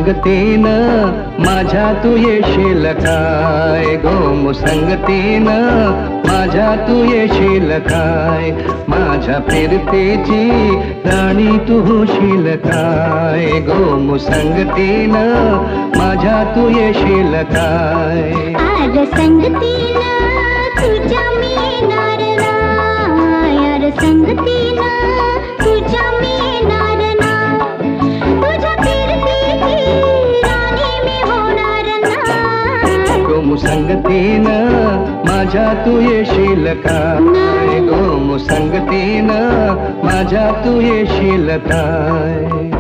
संगतीनं माझ्या तू येशील काय, गो संगतीनं माझ्या तू येशील काय, माझ्या फिरतेची राणी तू होशील काय, गो संगतीनं माझ्या तू येशील काय. आर संगतीनं तुझ्या मी येणार ना, यार संगतीनं तुझ्या मी येणार ना, तुझ्या फिरतीची राणी मी होणार ना, गो संगतीनं माझ्या तू येशील काय, गो संगतीनं माझ्या तू येशील काय.